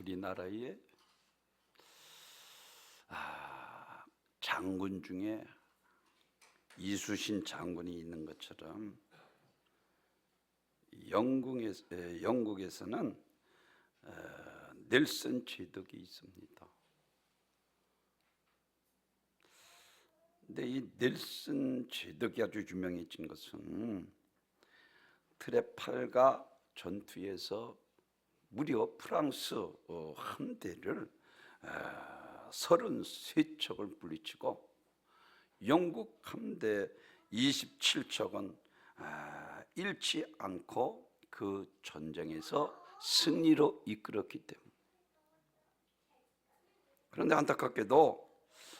우리나라에 장군 중에 이수신 장군이 있는 것처럼 영국에서는 넬슨 제독이 있습니다. 근데 이 넬슨 제독이 아주 유명해진 것은 트레팔가 전투에서 무려 프랑스 함대를 33척을 물리치고 영국 함대 27척은 잃지 않고 그 전쟁에서 승리로 이끌었기 때문에. 그런데 안타깝게도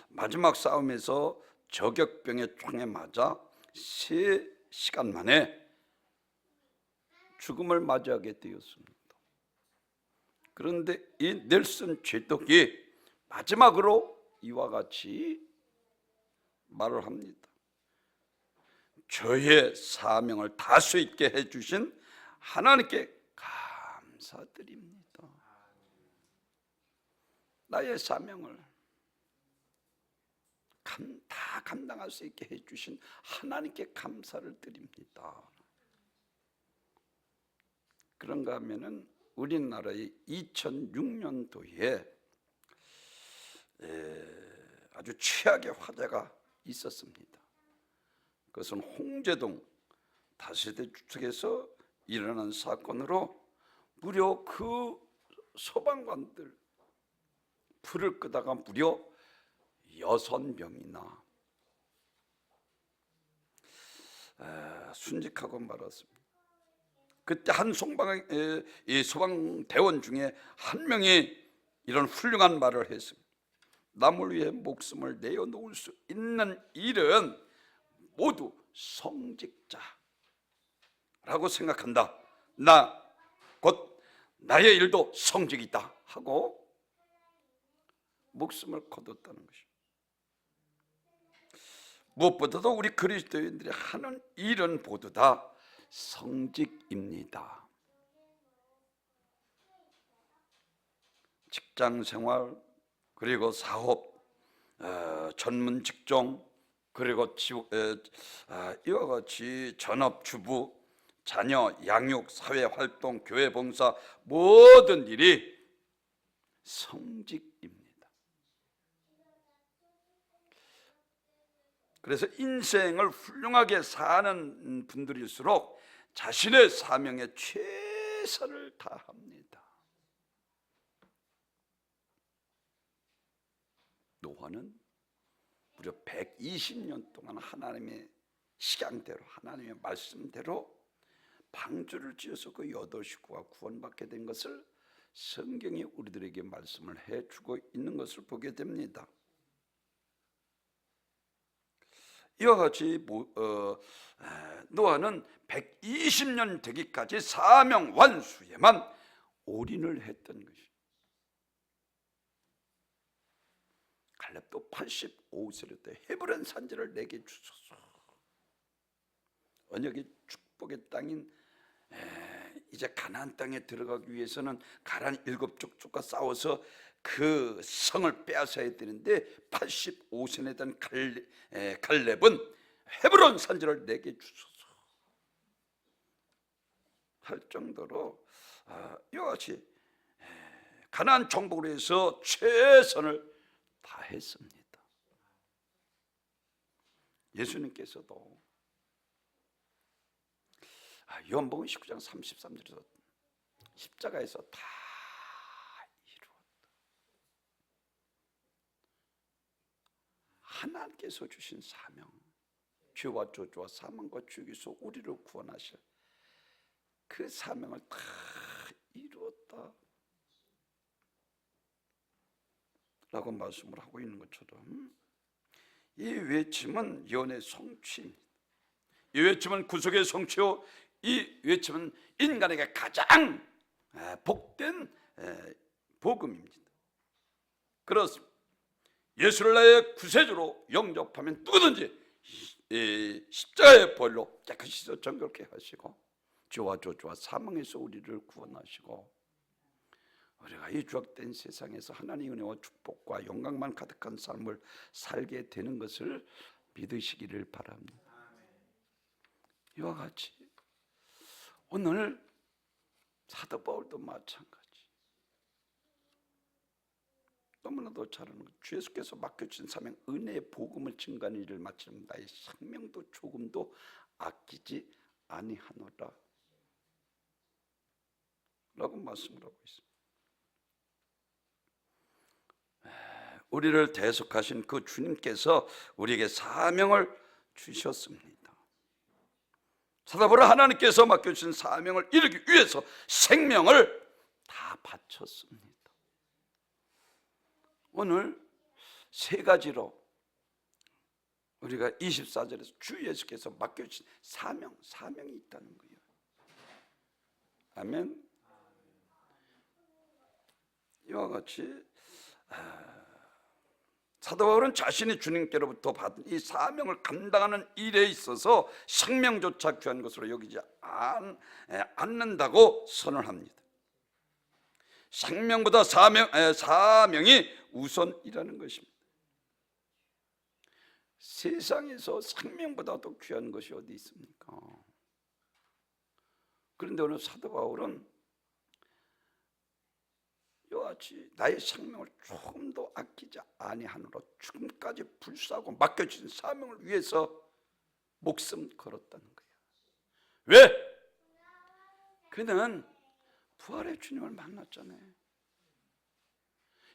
마지막 싸움에서 저격병의 총에 맞아 3시간 만에 죽음을 맞이하게 되었습니다. 그런데 이 넬슨 제독이 마지막으로 이와 같이 말을 합니다. 저의 사명을 다수 있게 해주신 하나님께 감사드립니다. 나의 사명을 다 감당할 수 있게 해주신 하나님께 감사를 드립니다. 그런가 하면은 우리나라의 2006년도에 아주 최악의 화재가 있었습니다. 그것은 홍제동 다세대 주택에서 일어난 사건으로 무려 그 소방관들 불을 끄다가 무려 6명이나 순직하고 말았습니다. 그때 한 소방대원 중에 한 명이 이런 훌륭한 말을 했습니다. 남을 위해 목숨을 내어놓을 수 있는 일은 모두 성직자라고 생각한다. 곧 나의 일도 성직이다 하고 목숨을 거뒀다는 것입니다. 무엇보다도 우리 그리스도인들이 하는 일은 모두 다 성직입니다. 직장생활, 그리고 사업, 전문 직종, 그리고 이와 같이 전업주부, 자녀 양육, 사회활동, 교회 봉사, 모든 일이 성직입니다. 그래서 인생을 훌륭하게 사는 분들일수록 자신의 사명에 최선을 다합니다. 노아는 무려 120년 동안 하나님의 식양대로, 하나님의 말씀대로 방주를 지어서 그 8식구가 구원받게 된 것을 성경이 우리들에게 말씀을 해주고 있는 것을 보게 됩니다. 이와 같이 노아는 120년 되기까지 사명 완수에만 올인을 했던 것입니다. 갈렙도 85세를 때 헤브론 산지를 내게 주소서. 언약의 축복의 땅인 이제 가나안 땅에 들어가기 위해서는 가나안 7족과 싸워서 그 성을 빼앗아야 되는데 85세에 된 갈렙은 헤브론 산지를 내게 주소서 할 정도로 이와 같이 가나안 정복을 위해서 최선을 다했습니다. 예수님께서도 요한복음 19장 33절에서 십자가에서 다 이루었다. 하나님께서 주신 사명, 죄와 저주와 사망과 죽이서 우리를 구원하실 그 사명을 다 이루었다 라고 말씀을 하고 있는 것처럼 이 외침은 예언의 성취입니다. 이 외침은 구속의 성취요, 이 외침은 인간에게 가장 복된 복음입니다. 그렇습니다. 예수를 나의 구세주로 영접하면 누구든지 십자가의 벌로 깨끗이 정결케 하시고 죄와 저주와 사망에서 우리를 구원하시고 우리가 이 죄악된 세상에서 하나님의 은혜와 축복과 영광만 가득한 삶을 살게 되는 것을 믿으시기를 바랍니다. 이와 같이 오늘 사도 바울도 마찬가지. 너무나도 잘 아는 것, 주 예수께서 맡겨주신 사명 은혜의 복음을 증거하는 일을 마치는 나의 생명도 조금도 아끼지 아니하노라 라고 말씀을 하고 있습니다. 우리를 대속하신 그 주님께서 우리에게 사명을 주셨습니다. 사도 바울 하나님께서 맡겨주신 사명을 이루기 위해서 생명을 다 바쳤습니다. 오늘 세 가지로 우리가 24절에서 주 예수께서 맡겨주신 사명이 있다는 거예요. 아멘. 이와 같이 사도 바울은 자신이 주님께로부터 받은 이 사명을 감당하는 일에 있어서 생명조차 귀한 것으로 여기지 않는다고 선언합니다. 생명보다 사명이 우선이라는 것입니다. 세상에서 생명보다 더 귀한 것이 어디 있습니까? 그런데 오늘 사도 바울은 이와 같이 나의 생명을 조금 더 아끼지 아니하노라, 죽음까지 불사하고 맡겨진 사명을 위해서 목숨 걸었다는 거예요. 왜? 그는 부활의 주님을 만났잖아요.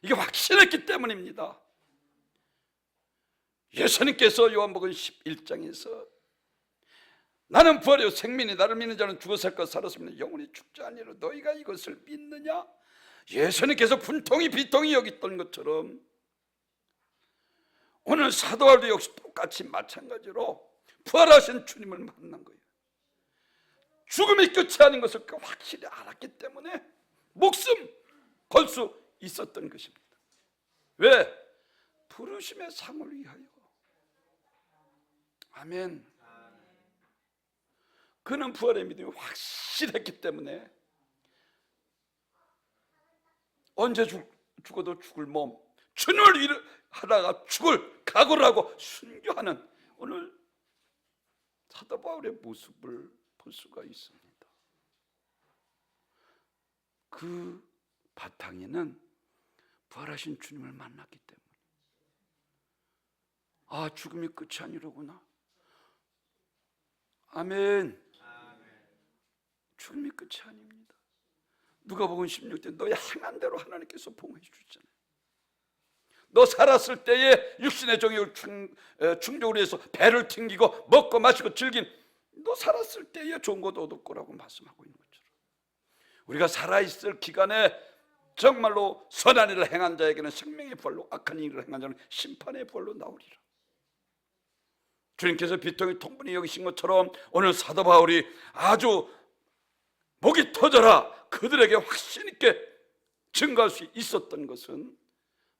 이게 확신했기 때문입니다. 예수님께서 요한복음 11장에서 나는 부활이요 생명이 나를 믿는 자는 죽어 살 것 살았으면 영원히 죽지 아니하리라. 너희가 이것을 믿느냐? 예수님께서 분통이 비통이 여겼던 것처럼 오늘 사도 바울도 역시 똑같이 마찬가지로 부활하신 주님을 만난 거예요. 죽음이 끝이 아닌 것을 확실히 알았기 때문에 목숨 걸 수 있었던 것입니다. 왜? 부르심의 상을 위하여. 아멘. 그는 부활의 믿음이 확실했기 때문에 언제 죽어도 죽을 몸, 주님을 일하다가 죽을 각오를 하고 순교하는 오늘 사도 바울의 모습을 볼 수가 있습니다. 그 바탕에는 부활하신 주님을 만났기 때문에 아, 죽음이 끝이 아니로구나. 아멘. 죽음이 끝이 아닙니다. 누가복음 16장 너의 행한 대로 하나님께서 봉해 주잖아요. 너 살았을 때에 육신의 정욕을 충족을 해서 배를 튕기고 먹고 마시고 즐긴 너 살았을 때에 좋은 것 얻을 거라고 말씀하고 있는 것처럼 우리가 살아있을 기간에 정말로 선한 일을 행한 자에게는 생명의 부활로, 악한 일을 행한 자는 심판의 부활로 나오리라. 주님께서 비통이 통분히 여기신 것처럼 오늘 사도 바울이 아주 목이 터져라 그들에게 확신 있게 증거할 수 있었던 것은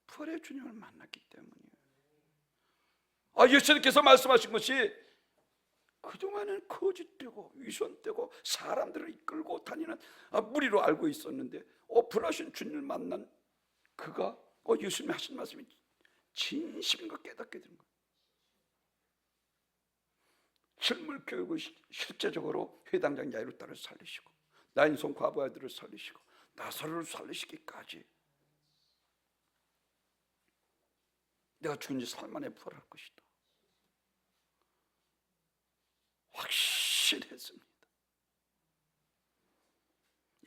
부활의 주님을 만났기 때문이에요. 예수님께서 말씀하신 것이 그동안은 거짓되고 위선되고 사람들을 이끌고 다니는 무리로 알고 있었는데 부활하신 주님을 만난 그가 예수님이 하신 말씀이 진심인 걸 깨닫게 되는 거예요. 실물 교육을 실제적으로 회당장 야이로따를 살리시고 나인손 과부 아들을 살리시고 나사로를 살리시기까지 내가 죽은 지 3일 만에 부활할 것이다. 확실했습니다.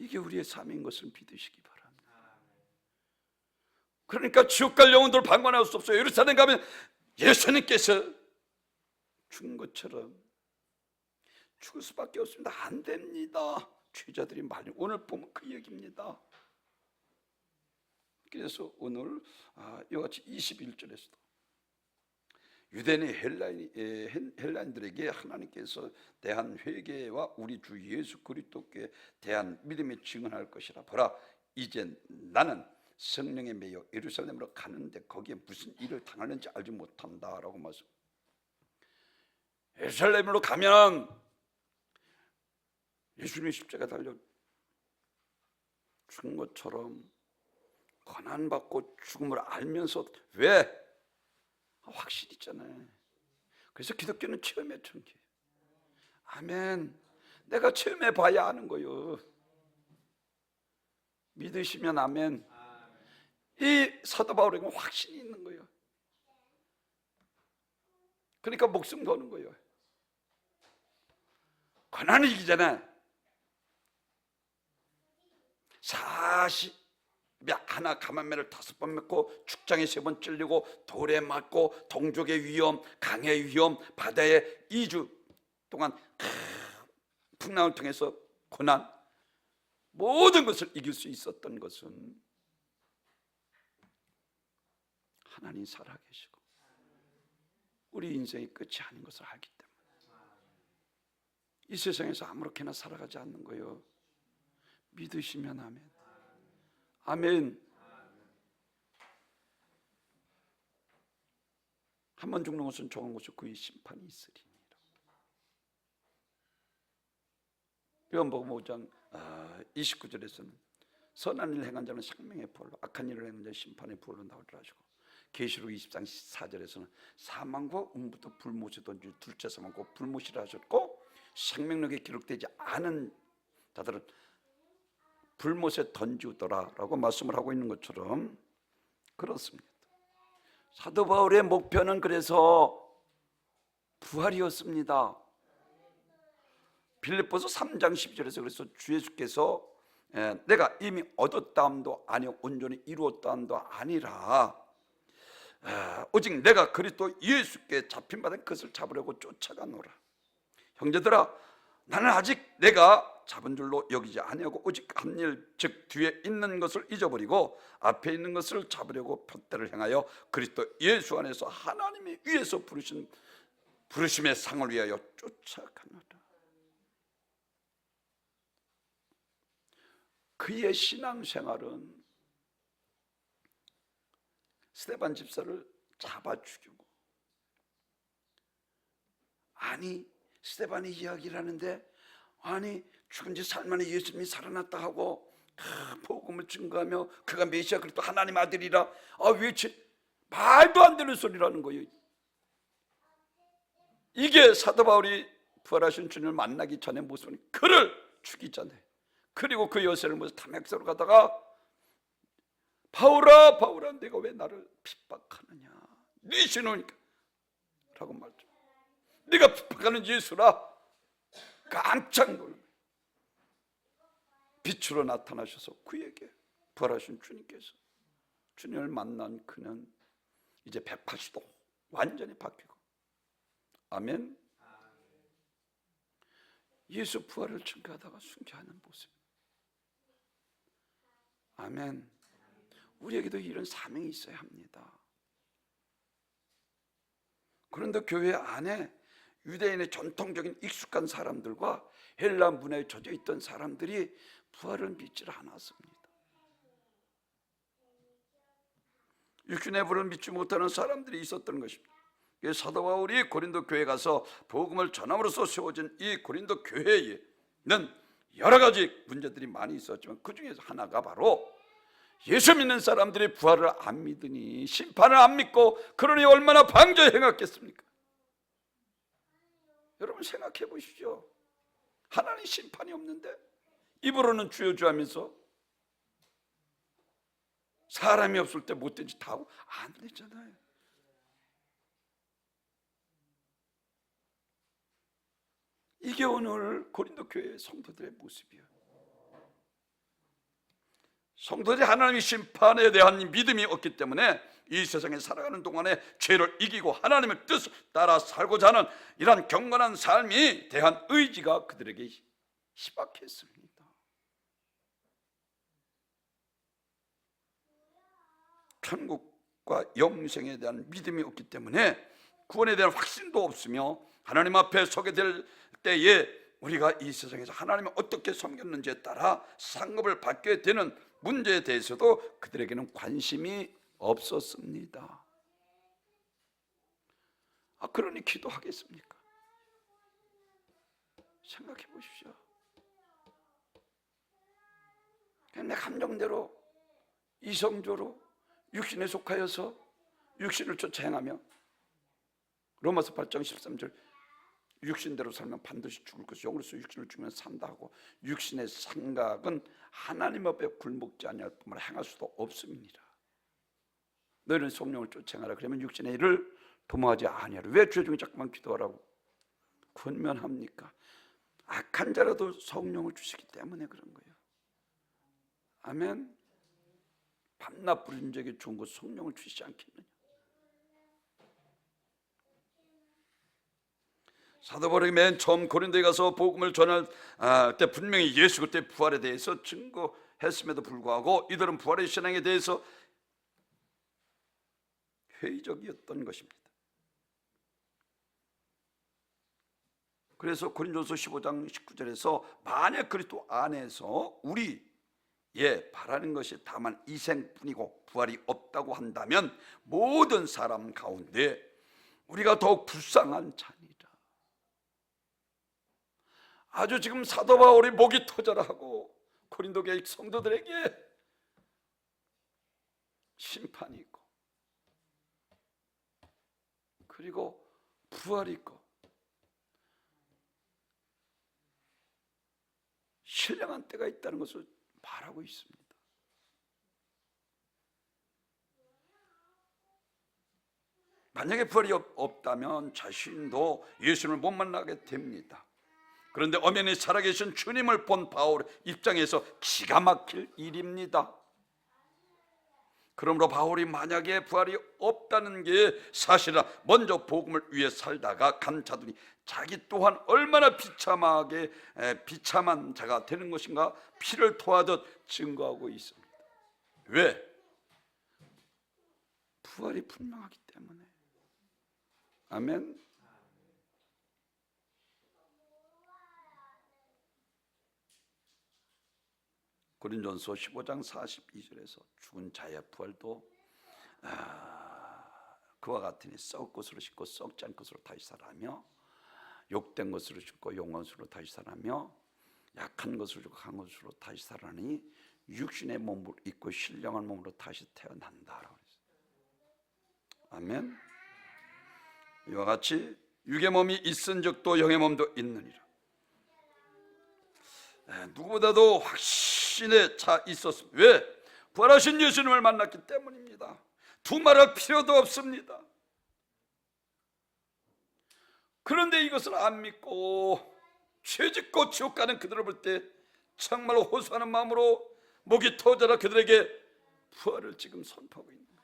이게 우리의 삶인 것을 믿으시기 바랍니다. 그러니까 지옥 갈 영혼들 방관할 수 없어요. 예루살렘 가면 예수님께서 죽은 것처럼 죽을 수밖에 없습니다. 안 됩니다. 죄자들이 많이 오늘 보면 그 얘기입니다. 그래서 오늘 이같이 21절에서도 유대인의 헬라인들에게 하나님께서 대한 회개와 우리 주 예수 그리스도께 대한 믿음에 증언할 것이라. 보라, 이제 나는 성령에 매여 예루살렘으로 가는데 거기에 무슨 일을 당하는지 알지 못한다라고 말씀. 예루살렘으로 가면 예수님이 십자가 달려 죽은 것처럼 고난받고 죽음을 알면서 왜? 확실히 있잖아요. 그래서 기독교는 체험의 천국이에요. 아멘. 내가 체험해 봐야 아는 거예요. 믿으시면 아멘. 이 사도 바울에게는 확신이 있는 거예요. 그러니까 목숨 거는 거예요. 고난을 이기잖아. 40 하나 가만매를 5번 맺고 축장에 3번 찔리고 돌에 맞고 동족의 위험, 강의 위험, 바다에 2주 동안 풍랑을 통해서 고난, 모든 것을 이길 수 있었던 것은 하나님 살아계시고 우리 인생이 끝이 아닌 것을 알기 때문에 이 세상에서 아무렇게나 살아가지 않는 거예요. 믿으시면 아멘. 아멘. 한 번 죽는 것은 좋은 것이고 그의 심판이 있으리니라. 요한복음 5장 29절에서는 선한 일을 행한 자는 생명의 부활로 악한 일을 행한 자는 심판의 부활로 나오리라 하시고, 계시록 20장 4절에서는 사망과 음부터 불못에 던질 둘째 사망과 불못이라 하셨고, 생명록에 기록되지 않은 자들은 불못에 던지우더라라고 말씀을 하고 있는 것처럼 그렇습니다. 사도 바울의 목표는 그래서 부활이었습니다. 빌립보서 3장 12절에서 그래서 주 예수께서 내가 이미 얻었다함도 아니요 온전히 이루었다함도 아니라 오직 내가 그리스도 예수께 잡힌 바된 것을 잡으려고 쫓아가노라. 형제들아, 나는 아직 내가 잡은 줄로 여기지 아니하고 오직 한 일, 즉 뒤에 있는 것을 잊어버리고 앞에 있는 것을 잡으려고 표대를 행하여 그리스도 예수 안에서 하나님이 위에서 부르심의 상을 위하여 쫓아가노라. 그의 신앙생활은 스데반 집사를 잡아 죽이고, 아니 스데반이 이야기를 하는데 아니 죽은 지 사흘 만에 예수님이 살아났다 하고 복음을 증거하며 그가 메시아 그리스도 하나님 아들이라 왜 말도 안 되는 소리라는 거예요. 이게 사도 바울이 부활하신 주님을 만나기 전에 모습은 그를 죽이잖아요. 그리고 그 여세를 모셔 담에색으로 가다가 바울아 바울아 내가 왜 나를 핍박하느냐, 네 신우니까 라고 말죠. 네가 핍박하는 예수라. 깜짝 놀라요. 빛으로 나타나셔서 그에게 부활하신 주님께서, 주님을 만난 그는 이제 180도 완전히 바뀌고, 아멘. 예수 부활을 증거하다가 순교하는 모습, 아멘. 우리에게도 이런 사명이 있어야 합니다. 그런데 교회 안에 유대인의 전통적인 익숙한 사람들과 헬라 문화에 젖어 있던 사람들이 부활을 믿지 않았습니다. 육신의 부활을 믿지 못하는 사람들이 있었던 것입니다. 사도 바울이 고린도 교회에 가서 복음을 전함으로써 세워진 이 고린도 교회에는 여러 가지 문제들이 많이 있었지만 그 중에서 하나가 바로 예수 믿는 사람들이 부활을 안 믿으니, 심판을 안 믿고 그러니 얼마나 방조에 행했겠습니까? 여러분 생각해 보십시오. 하나님 심판이 없는데 입으로는 주여 주 하면서 사람이 없을 때 못된 짓 다 하고 안 되잖아요. 이게 오늘 고린도 교회 성도들의 모습이에요. 성도들이 하나님의 심판에 대한 믿음이 없기 때문에 이 세상에 살아가는 동안에 죄를 이기고 하나님의 뜻을 따라 살고자 하는 이런 경건한 삶이 대한 의지가 그들에게 희박했습니다. 천국과 영생에 대한 믿음이 없기 때문에 구원에 대한 확신도 없으며 하나님 앞에 서게 될 때에 우리가 이 세상에서 하나님을 어떻게 섬겼는지에 따라 상급을 받게 되는 문제에 대해서도 그들에게는 관심이 없었습니다. 그러니 기도하겠습니까? 생각해 보십시오. 내 감정대로 이성조로 육신에 속하여서 육신을 쫓아 행하며, 로마서 8장 13절 육신대로 살면 반드시 죽을 것이 영으로서 육신을 죽이면 산다 하고, 육신의 생각은 하나님 앞에 굴복지 아니할 뿐만 행할 수도 없습니다. 너희는 성령을 쫓아 행하라. 그러면 육신의 일을 도모하지 아니하라. 왜 죄 중에 자꾸만 기도하라고 권면합니까? 악한 자라도 성령을 주시기 때문에 그런 거예요. 아멘. 밤낮 부르는 자에게 좋은 것 성령을 주시지 않겠느냐. 사도 바울이 맨 처음 고린도에 가서 복음을 전할 때 분명히 예수 그때 부활에 대해서 증거했음에도 불구하고 이들은 부활의 신앙에 대해서 회의적이었던 것입니다. 그래서 고린도서 15장 19절에서 만약 그리스도 안에서 우리의 바라는 것이 다만 이생뿐이고 부활이 없다고 한다면 모든 사람 가운데 우리가 더욱 불쌍한 자니라. 아주 지금 사도 바울이 목이 터져라 하고 고린도 교회 성도들에게 심판이 있고 그리고 부활이 있고 신령한 때가 있다는 것을 말하고 있습니다. 만약에 부활이 없다면 자신도 예수를 못 만나게 됩니다. 그런데 엄연히 살아계신 주님을 본 바울 입장에서 기가 막힐 일입니다. 그러므로 바울이 만약에 부활이 없다는 게 사실이라 먼저 복음을 위해 살다가 간 자들이 자기 또한 얼마나 비참한 자가 되는 것인가 피를 토하듯 증거하고 있습니다. 왜? 부활이 분명하기 때문에. 아멘. 고린도전서 15장 42절에서 죽은 자의 부활도 그와 같으니 썩을 것으로 씻고 썩지 않을 것으로 다시 살아며 욕된 것으로 죽고 용한 것으로 다시 살아며 약한 것으로 죽고 강한 것으로 다시 살아니 육신의 몸을 입고 신령한 몸으로 다시 태어난다라고 했어요. 아멘. 이와 같이 육의 몸이 있은 적도 영의 몸도 있느니라. 누구보다도 확신에 차 있었습니다. 왜? 부활하신 예수님을 만났기 때문입니다. 두말할 필요도 없습니다. 그런데 이것을 안 믿고 죄짓고 지옥 가는 그들을 볼 때 정말로 호소하는 마음으로 목이 터져라 그들에게 부활을 지금 선포하고 있는 거예요.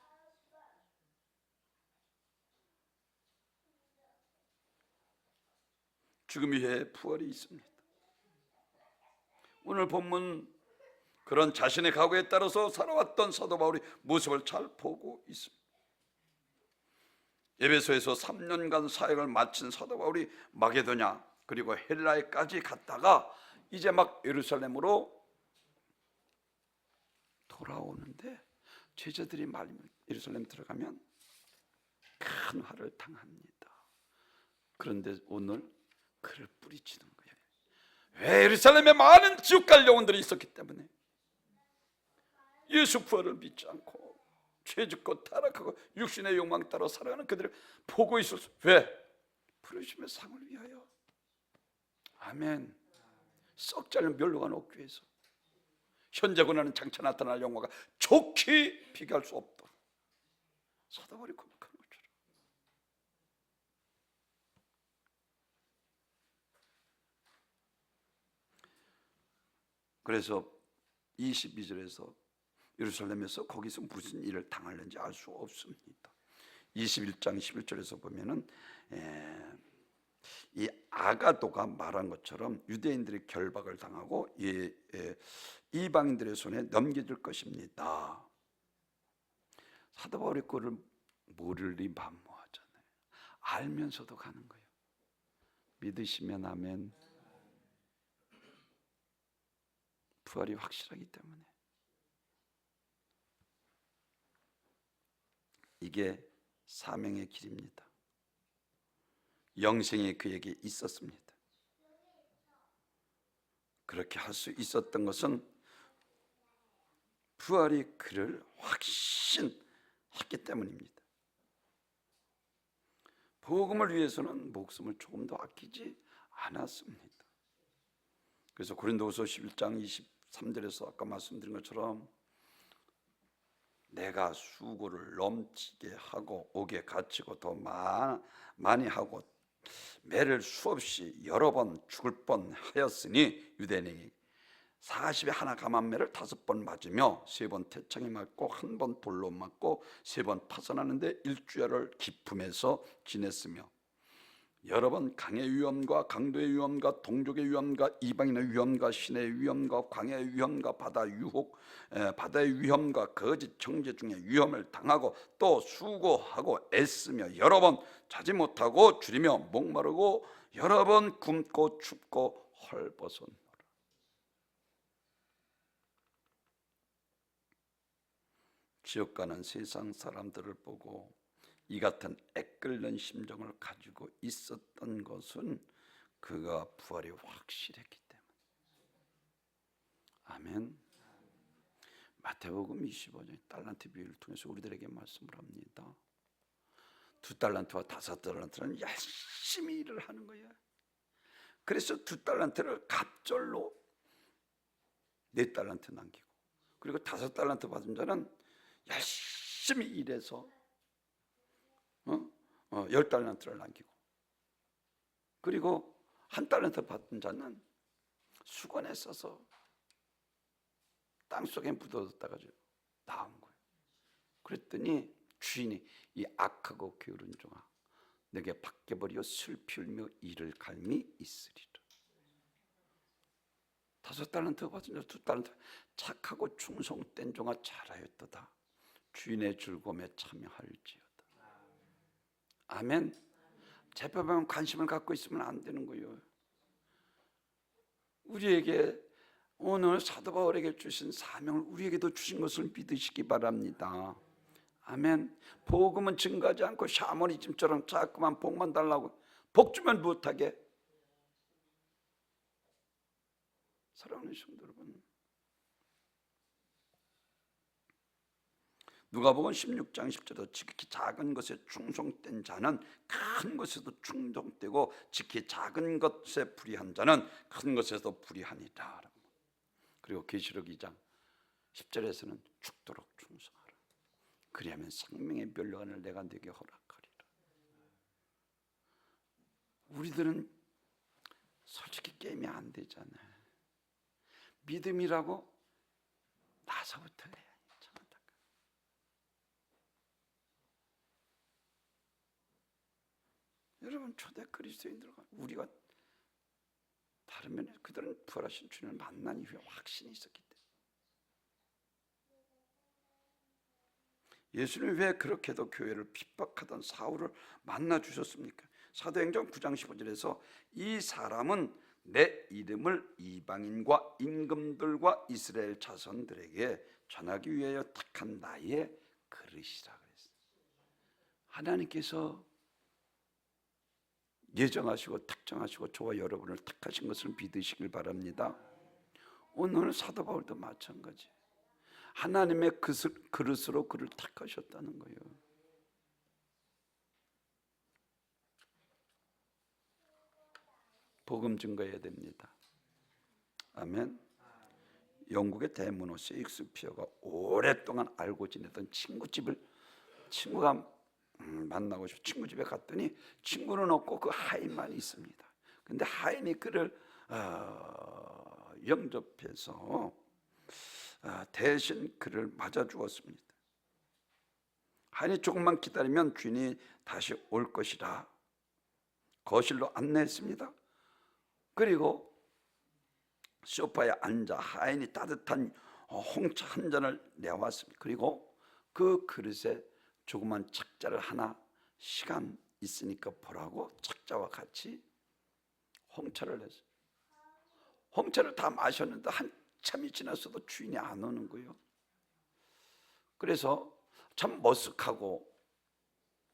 죽음 위에 부활이 있습니다. 오늘 본문 그런 자신의 각오에 따라서 살아왔던 사도 바울이 모습을 잘 보고 있습니다. 에베소에서 3년간 사역을 마친 사도 바울이 마게도냐 그리고 헬라에까지 갔다가 이제 막 예루살렘으로 돌아오는데 제자들이 말리면 예루살렘 들어가면 큰 화를 당합니다. 그런데 오늘 그를 뿌리치는 거예요. 왜? 예루살렘에 많은 지옥 갈 영혼들이 있었기 때문에 예수 부활을 믿지 않고 죄짓고 타락하고 육신의 욕망 따라 살아가는 그들을 보고 있었어. 왜? 부르심의 상을 위하여. 아멘. 썩지 않은 멸로가 녹기 위해서 현재 고난은 장차 나타날 영광과 좋게 비교할 수 없도록 사도 바울이 고백한 것처럼. 그래서 22절에서 예루살렘에서 거기서 무슨 일을 당하는지 알 수 없습니다. 21장 11절에서 보면은 이 아가도가 말한 것처럼 유대인들이 결박을 당하고 이방인들의 손에 넘겨질 것입니다. 사도 바울이 그를 모르리 만무하잖아요. 알면서도 가는 거예요. 믿으시면 아멘. 부활이 확실하기 때문에. 이게 사명의 길입니다. 영생이 그에게 있었습니다. 그렇게 할 수 있었던 것은 부활이 그를 확신했기 때문입니다. 복음을 위해서는 목숨을 조금 더 아끼지 않았습니다. 그래서 고린도후서 11장 23절에서 아까 말씀드린 것처럼 내가 수고를 넘치게 하고 옥에 갇히고 더 많이 하고 매를 수없이 여러 번 죽을 뻔하였으니 유대인이 40에 하나 감한 매를 5번 맞으며 3번 태창에 맞고 1번 돌로 맞고 3번 파선하는데 일주일을 기품에서 지냈으며 여러 번 강의 위험과 강도의 위험과 동족의 위험과 이방인의 위험과 신의 위험과 광야의 위험과 바다의 위험과 거짓 정죄 중에 위험을 당하고 또 수고하고 애쓰며 여러 번 자지 못하고 줄이며 목마르고 여러 번 굶고 춥고 헐벗었노라. 지옥 가는 세상 사람들을 보고 이 같은 애끓는 심정을 가지고 있었던 것은 그가 부활이 확실했기 때문에. 아멘. 마태복음 25장 달란트 비유를 통해서 우리들에게 말씀을 합니다. 2달란트와 5달란트는 열심히 일을 하는 거예요. 그래서 2달란트를 갑절로 4달란트 남기고, 그리고 5달란트 받은 자는 열심히 일해서 10달란트를 남기고, 그리고 1달란트 받은 자는 수건에 써서 땅속에 묻어뒀다가 나온 거예요. 그랬더니 주인이 이 악하고 게으른 종아, 내게 밖에버려 슬피 울며 이를 갈미 있으리라. 5달란트 받은 자 2달란트, 착하고 충성된 종아 잘하였도다. 주인의 즐거움에 참여할지어다. 아멘. 제법에만 관심을 갖고 있으면 안 되는 거예요. 우리에게 오늘 사도 바울에게 주신 사명을 우리에게도 주신 것을 믿으시기 바랍니다. 아멘. 복음은 증가하지 않고 샤머니즘처럼 자꾸만 복만 달라고, 복 주면 못하게. 사랑하는 성도 여러분, 누가복음 16장 10절에도 지극히 작은 것에 충성된 자는 큰 것에도 충성되고 지극히 작은 것에 불의한 자는 큰 것에도 불의하니라. 그리고 계시록 2장 10절에서는 죽도록 충성하라. 그리하면 생명의 멸류관을 내가 네게 허락하리라. 우리들은 솔직히 게임이 안 되잖아요. 믿음이라고 나서부터 해. 여러분, 초대 그리스도인들과 우리가 다른 면에 그들은 부활하신 주님을 만난 이후에 확신이 있었기 때문에. 예수님이 왜 그렇게도 교회를 핍박하던 사울을 만나 주셨습니까? 사도행전 9장 15절에서 이 사람은 내 이름을 이방인과 임금들과 이스라엘 자손들에게 전하기 위하여 택한 나의 그릇이라 그랬어요. 하나님께서 예정하시고 특정하시고 저와 여러분을 택하신 것을 믿으시길 바랍니다. 오늘 사도 바울도 마찬가지. 하나님의 그릇으로 그를 택하셨다는 거예요. 복음 증거해야 됩니다. 아멘. 영국의 대문호 셰익스피어가 오랫동안 알고 지내던 친구가 만나고 싶어 친구 집에 갔더니 친구는 없고 그 하인만 있습니다. 근데 하인이 그를 영접해서 대신 그를 맞아 주었습니다. 하인이 조금만 기다리면 주인이 다시 올 것이라 거실로 안내했습니다. 그리고 소파에 앉아 하인이 따뜻한 홍차 한 잔을 내왔습니다. 그리고 그 그릇에 조그만 책자를 하나, 시간 있으니까 보라고 책자와 같이 홍차를 냈어요. 홍차를 다 마셨는데 한참이 지났어도 주인이 안 오는 거예요. 그래서 참 머쓱하고,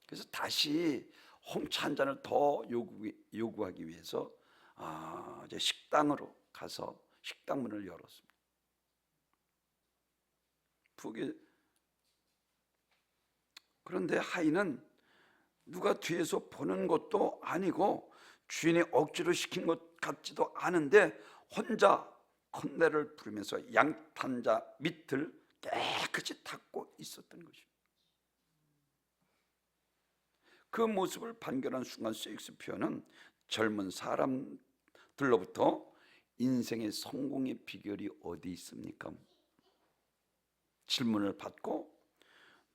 그래서 다시 홍차 한 잔을 더 요구하기 위해서 이제 식당으로 가서 식당 문을 열었습니다. 기쁘게. 그런데 하인은 누가 뒤에서 보는 것도 아니고 주인이 억지로 시킨 것 같지도 않은데 혼자 콧내를 부르면서 양탄자 밑을 깨끗이 닦고 있었던 것입니다. 그 모습을 발견한 순간 셰익스피어는 젊은 사람들로부터 인생의 성공의 비결이 어디 있습니까? 질문을 받고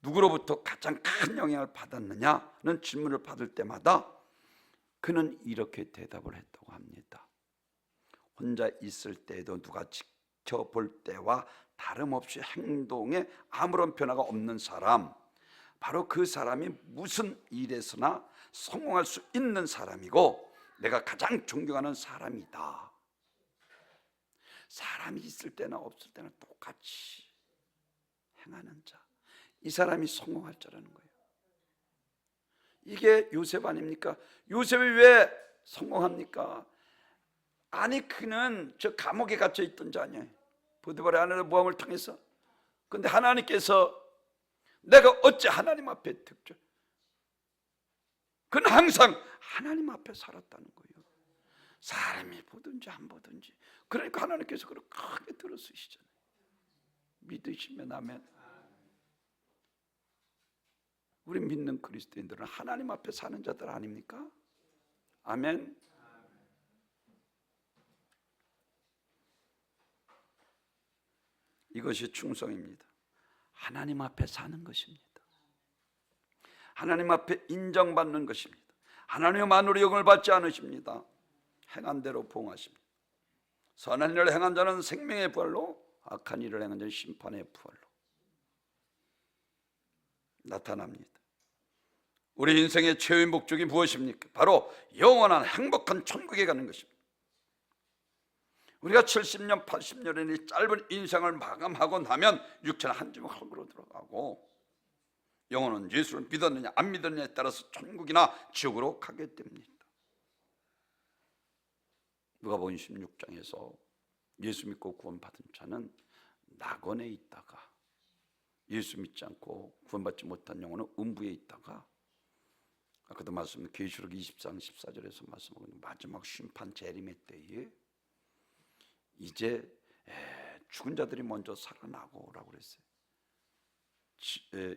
누구로부터 가장 큰 영향을 받았느냐는 질문을 받을 때마다 그는 이렇게 대답을 했다고 합니다. 혼자 있을 때에도 누가 지켜볼 때와 다름없이 행동에 아무런 변화가 없는 사람, 바로 그 사람이 무슨 일에서나 성공할 수 있는 사람이고 내가 가장 존경하는 사람이다. 사람이 있을 때나 없을 때나 똑같이 행하는 자, 이 사람이 성공할 자라는 거예요. 이게 요셉 아닙니까? 요셉이 왜 성공합니까? 아니, 그는 저 감옥에 갇혀 있던 자 아니에요. 보디발의 아내의 모함을 통해서. 근데 하나님께서 내가 어찌 하나님 앞에 특별, 그는 항상 하나님 앞에 살았다는 거예요. 사람이 보든지 안 보든지. 그러니까 하나님께서 그걸 크게 들어쓰시잖아요. 믿으시면 아멘. 우리 믿는 그리스도인들은 하나님 앞에 사는 자들 아닙니까? 아멘. 이것이 충성입니다. 하나님 앞에 사는 것입니다. 하나님 앞에 인정받는 것입니다. 하나님의 만으로 영을 받지 않으십니다. 행한 대로 보응하십니다. 선한 일을 행한 자는 생명의 부활로, 악한 일을 행한 자는 심판의 부활로 나타납니다. 우리 인생의 최후의 목적이 무엇입니까? 바로 영원한 행복한 천국에 가는 것입니다. 우리가 70년, 80년의 짧은 인생을 마감하고 나면 육체는 한 주먹 흙으로 들어가고 영혼은 예수를 믿었느냐 안 믿었느냐에 따라서 천국이나 지옥으로 가게 됩니다. 누가복음 16장에서 예수 믿고 구원받은 자는 낙원에 있다가, 예수 믿지 않고 구원받지 못한 영혼은 음부에 있다가, 아까도 말씀 계시록 20장 14절에서 말씀하고 마지막 심판 재림의 때에 이제 죽은 자들이 먼저 살아나고라고 그랬어요.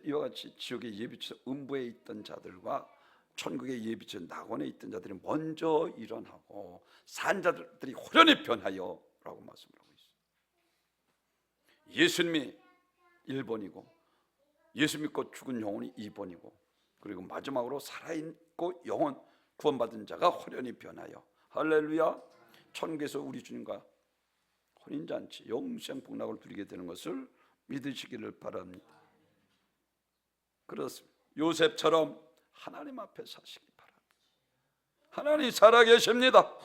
이와 같이 지옥의 예비처 음부에 있던 자들과 천국의 예비처 낙원에 있던 자들이 먼저 일어나고 산 자들이 호련히 변하여 라고 말씀을 하고 있어요. 예수님이 1번이고 예수 믿고 죽은 영혼이 2번이고 그리고 마지막으로 살아있고 영혼 구원받은 자가 호련히 변하여, 할렐루야, 천국에서 우리 주님과 혼인잔치 영생 복락을 누리게 되는 것을 믿으시기를 바랍니다. 그렇습니다. 요셉처럼 하나님 앞에 사시기 바랍니다. 하나님 살아계십니다.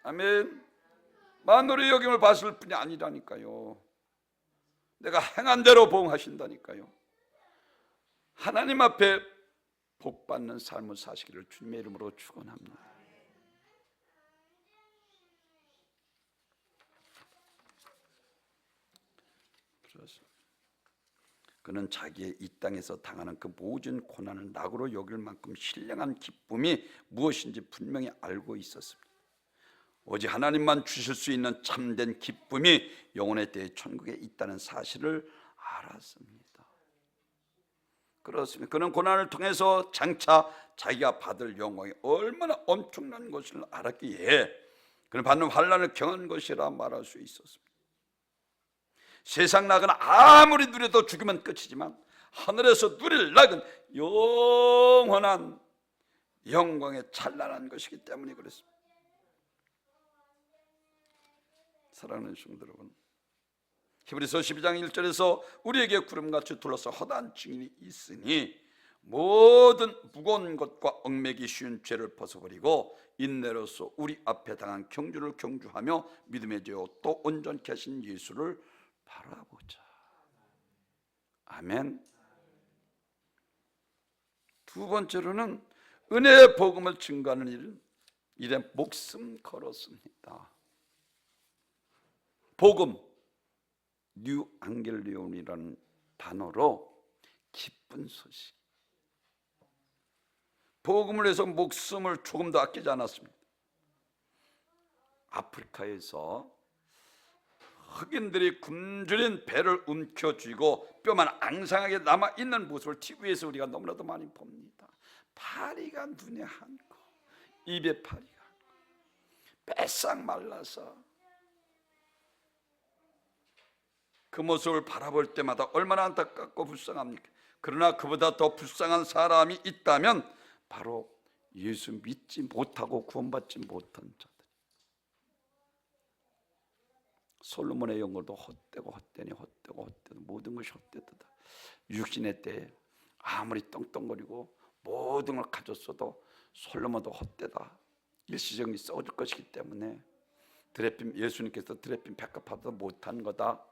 아멘. 만물의 여김을 봤을 뿐이 아니라니까요. 내가 행한 대로 보응하신다니까요. 하나님 앞에 복받는 삶을 사시기를 주님의 이름으로 축원합니다. 그는 자기의 이 땅에서 당하는 그 모든 고난을 낙으로 여길 만큼 신령한 기쁨이 무엇인지 분명히 알고 있었습니다. 오직 하나님만 주실 수 있는 참된 기쁨이 영혼의 때에 천국에 있다는 사실을 알았습니다. 그렇습니다. 그는 고난을 통해서 장차 자기가 받을 영광이 얼마나 엄청난 것을 알았기에 그는 받는 환난을 경한 것이라 말할 수 있었습니다. 세상 낙은 아무리 누려도 죽으면 끝이지만 하늘에서 누릴 낙은 영원한 영광에 찬란한 것이기 때문에 그렇습니다. 사랑하는 성도 여러분, 히브리서 12장 1절에서 우리에게 구름같이 둘러서 허다한 증인이 있으니 모든 무거운 것과 얽매기 쉬운 죄를 벗어버리고 인내로서 우리 앞에 당한 경주를 경주하며 믿음의 죄요 또 온전케 하신 예수를 바라보자. 아멘. 두 번째로는 은혜의 복음을 증거하는 일에 목숨 걸었습니다. 복음, 뉴 앙겔리온이라는 단어로 기쁜 소식. 복음을 위해서 목숨을 조금도 아끼지 않았습니다. 아프리카에서 흑인들이 굶주린 배를 움켜쥐고 뼈만 앙상하게 남아있는 모습을 TV에서 우리가 너무나도 많이 봅니다. 파리가 눈에 한고 입에 파리가 한고 뺏싹 말라서 그 모습을 바라볼 때마다 얼마나 안타깝고 불쌍합니까? 그러나 그보다 더 불쌍한 사람이 있다면 바로 예수 믿지 못하고 구원받지 못한 자들. 솔로몬의 영혼도 헛되고 헛되니 헛되고 헛되고 모든 것이 헛되다. 육신의 때에 아무리 떵떵거리고 모든 걸 가졌어도 솔로몬도 헛되다. 일시적인 썩어질 것이기 때문에 예수님께서 드레핀 백합화도 못한 거다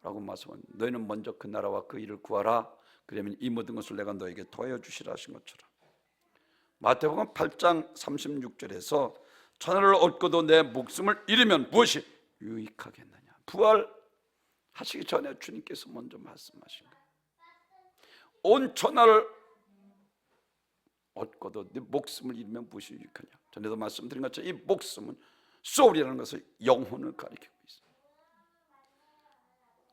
라고 말씀은, 너희는 먼저 그 나라와 그 일을 구하라. 그러면 이 모든 것을 내가 너에게 더하여 주시라 하신 것처럼, 마태복음 8장 36절에서 천하를 얻고도 내 목숨을 잃으면 무엇이 유익하겠느냐. 부활하시기 전에 주님께서 먼저 말씀하신 거예요. 온 천하를 얻고도 내 목숨을 잃으면 무엇이 유익하냐. 전에도 말씀드린 것처럼 이 목숨은 소울이라는 것을 영혼을 가리키고 있어요.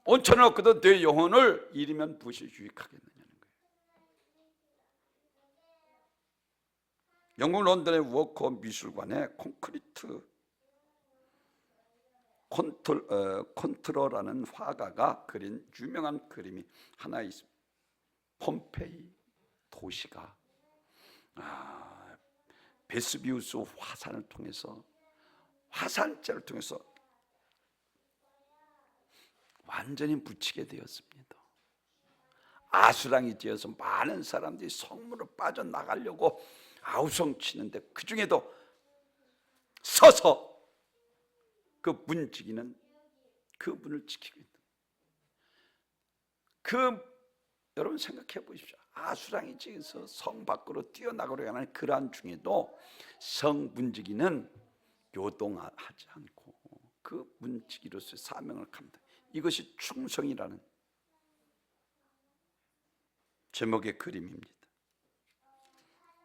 온 천하를 얻고도 내 영혼을 잃으면 무엇이 유익하겠느냐는 거예요. 영국 런던의 워커 미술관에 콘크리트 콘트러라는 화가가 그린 유명한 그림이 하나 있습니다. 폼페이 도시가 베스비우스 화산을 통해서, 화산재를 통해서 완전히 묻히게 되었습니다. 아수랑이 지어서 많은 사람들이 성문으로 빠져나가려고 아우성치는데 그 중에도 서서 그 문지기는 그 문을 지키고 있는, 여러분 생각해 보십시오. 아수랑이 지어서 성 밖으로 뛰어나가려고 하는 그러한 중에도 성 문지기는 요동하지 않고 그 문지기로서의 사명을 감당. 이것이 충성이라는 제목의 그림입니다.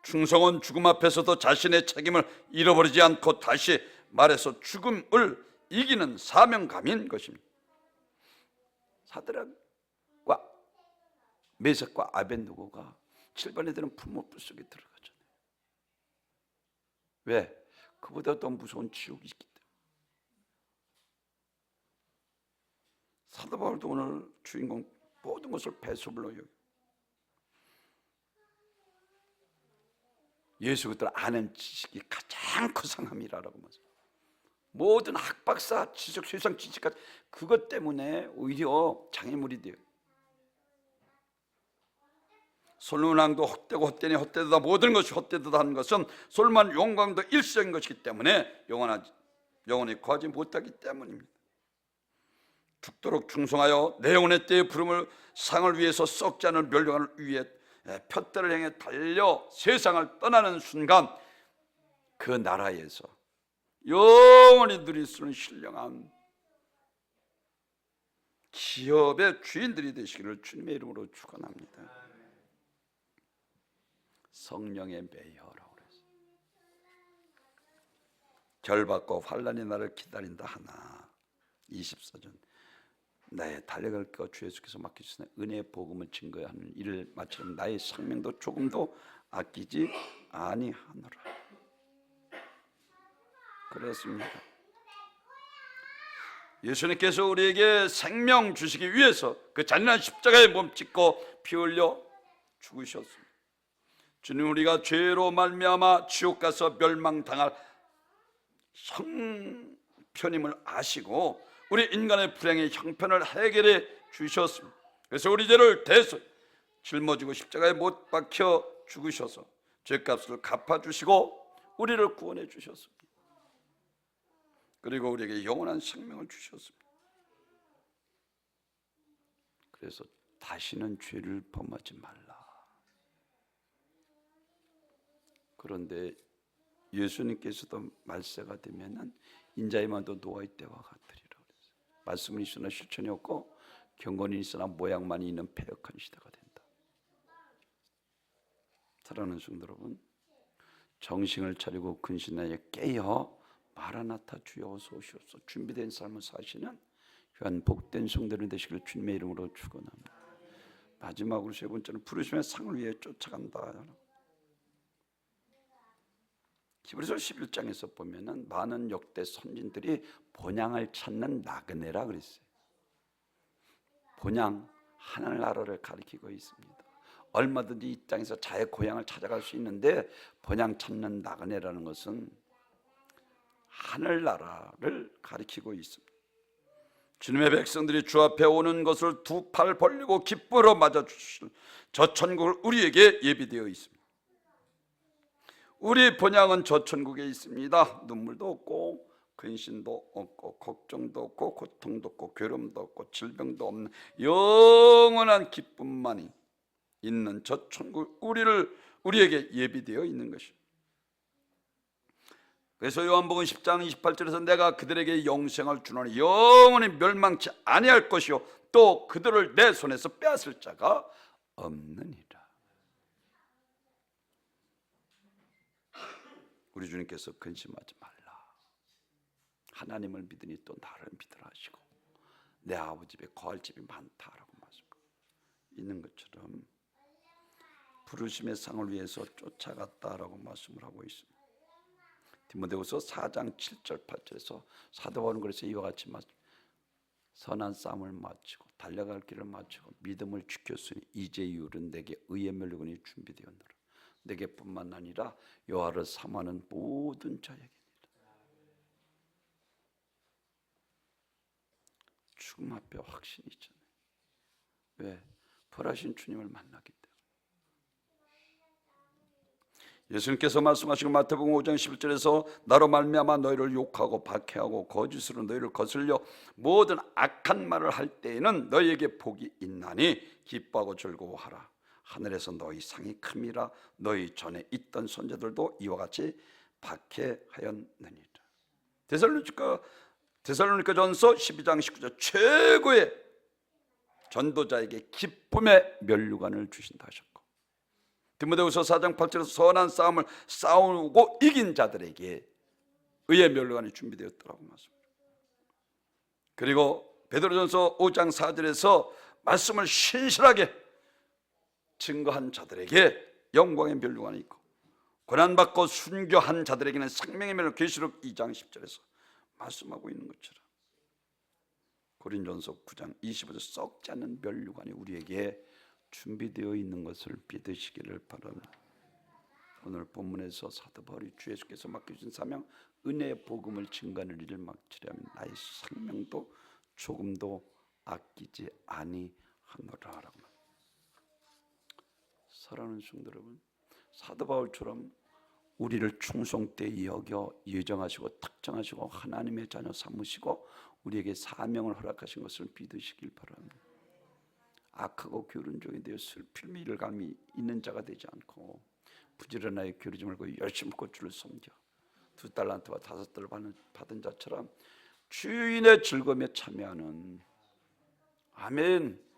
충성은 죽음 앞에서도 자신의 책임을 잃어버리지 않고, 다시 말해서 죽음을 이기는 사명감인 것입니다. 사드락과 메삭과 아벳느고가 7번에 드는 풀무불 속에 들어가잖아요. 왜? 그보다 더 무서운 지옥이 있기 때문에. 사도 바울도 오늘 주인공 모든 것을 배수불로 여기고 예수 그들 아는 지식이 가장 거상함이라고 말합니다. 모든 학박사, 지적, 세상 지식까지 그것 때문에 오히려 장애물이 돼요. 솔로몬 왕도 헛되고 헛되니 헛되다, 모든 것이 헛되다 하는 것은 솔로몬 영광도 일시적인 것이기 때문에 영원히 구하지 못하기 때문입니다. 죽도록 충성하여 내 영혼의 때의 부름을 상을 위해서 썩지 않을 멸류관을 위해 푯대를 향해 달려 세상을 떠나는 순간, 그 나라에서 영원히 누릴 수 있는 신령한 기업의 주인들이 되시기를 주님의 이름으로 축원합니다. 성령의 매여라고 그랬어요. 결박과 환난이 나를 기다린다 하나 24전 나의 달려갈 것 주 예수께서 맡기시는 은혜의 복음을 증거하는 일을 마치면 나의 생명도 조금도 아끼지 아니하노라. 그렇습니다. 예수님께서 우리에게 생명 주시기 위해서 그 잔인한 십자가에 몸짓고 피 흘려 죽으셨습니다. 주님, 우리가 죄로 말미암아 지옥 가서 멸망당할 형편임을 아시고 우리 인간의 불행의 형편을 해결해 주셨습니다. 그래서 우리 죄를 대서 짊어지고 십자가에 못 박혀 죽으셔서 죄값을 갚아주시고 우리를 구원해 주셨습니다. 그리고 우리에게 영원한 생명을 주셨습니다. 그래서 다시는 죄를 범하지 말라. 그런데 예수님께서도 말세가 되면은 인자의 마도 노아의 때와 같으리라 그랬어요. 말씀은 있으나 실천이 없고 경건이 있으나 모양만이 있는 패역한 시대가 된다. 사랑하는 성도 여러분, 정신을 차리고 근신하여 깨어 마라나타 주여 어서 오시옵소서 준비된 삶을 사시는 귀한 복된 성도들 되시기를 주님의 이름으로 축원합니다. 마지막으로 세 번째는 부르심의 상을 위해 쫓아간다. 히브리서 11장에서 보면은 많은 역대 선진들이 본향을 찾는 나그네라 그랬어요. 본향, 하늘나라를 가리키고 있습니다. 얼마든지 이 땅에서 자의 고향을 찾아갈 수 있는데 본향 찾는 나그네라는 것은 하늘나라를 가리키고 있습니다. 주님의 백성들이 주 앞에 오는 것을 두 팔 벌리고 기쁘러 맞아주실 저 천국을 우리에게 예비되어 있습니다. 우리 본향은 저 천국에 있습니다. 눈물도 없고 근심도 없고 걱정도 없고 고통도 없고 괴로움도 없고 질병도 없는 영원한 기쁨만이 있는 저 천국 우리에게 예비되어 있는 것입니다. 그래서 요한복음 10장 28절에서 내가 그들에게 영생을 주노니 영원히 멸망치 아니할 것이요 또 그들을 내 손에서 빼앗을 자가 없느니라. 우리 주님께서 근심하지 말라. 하나님을 믿으니 또 나를 믿으라 하시고 내 아버지 집에 거할 집이 많다라고 말씀하고 있는 것처럼 부르심의 상을 위해서 쫓아갔다라고 말씀을 하고 있습니다. 디모데후서 4장 7절 8절에서 사도 바울은 그래서 이와 같이 선한 싸움을 마치고 달려갈 길을 마치고 믿음을 지켰으니 이제 이후는 내게 의의 멸류관이 준비되었노라. 내게뿐만 아니라 여호와를 사모하는 모든 자에게니라. 죽음 앞에 확신이 있잖아요. 왜? 부활하신 주님을 만나기 때문에. 예수님께서 말씀하시고 마태복음 5장 11절에서 나로 말미암아 너희를 욕하고 박해하고 거짓으로 너희를 거슬려 모든 악한 말을 할 때에는 너희에게 복이 있나니 기뻐하고 즐거워하라. 하늘에서 너희 상이 큼이라. 너희 전에 있던 선자들도 이와 같이 박해하였느니라. 데살로니가전서 12장 19절 최고의 전도자에게 기쁨의 멸류관을 주신다 하셨고 디모데후서 4장 8절에서 선한 싸움을 싸우고 이긴 자들에게 의의 멸류관이 준비되었더라고 말씀합니다. 그리고 베드로전서 5장 4절에서 말씀을 신실하게 증거한 자들에게 영광의 멸류관이 있고 고난받고 순교한 자들에게는 생명의 멸류관, 계시록 2장 10절에서 말씀하고 있는 것처럼 고린전서 9장 25절 썩지 않는 멸류관이 우리에게 준비되어 있는 것을 믿으시기를 바랍니다. 오늘 본문에서 사도 바울이 주 예수께서 맡겨주신 사명 은혜의 복음을 증거하는 일을 마치려면 나의 생명도 조금도 아끼지 아니하노라라고. 사랑하는 성도 여러분, 사도 바울처럼 우리를 충성되이 여겨 예정하시고 특정하시고 하나님의 자녀 삼으시고 우리에게 사명을 허락하신 것을 믿으시길 바랍니다. 악하고 게으른 종이 되어 슬피 밀감이 있는 자가 되지 않고 부지런하게 게으르지 말고 열심히 주를 섬겨 2달란트와 5달을 받은 자처럼 주인의 즐거움에 참여하는 아멘.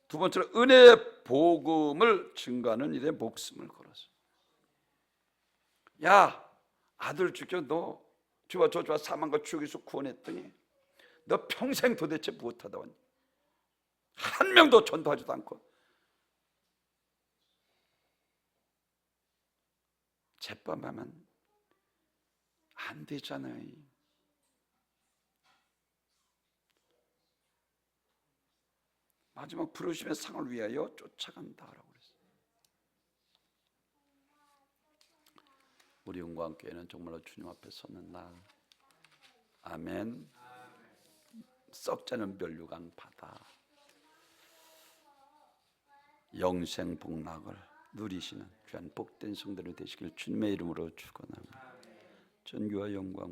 두 번째로 은혜의 복음을 증거하는 일에 목숨을 걸어서 야 아들 죽여 너 주와 저주와 사망과 추억에서 구원했더니 너 평생 도대체 무엇하다 왔니? 한 명도 전도하지도 않고 제법하면 안 되잖아요. 마지막 부르심의 상을 위하여 쫓아간다라고 그랬어요. 우리 영광교회는 정말로 주님 앞에 서는 날 아멘. 썩지 않은 멸류관 받아 영생 복락을 누리시는 귀한 복된 성도들 되시길 주님의 이름으로 축원합니다. 전교와 영광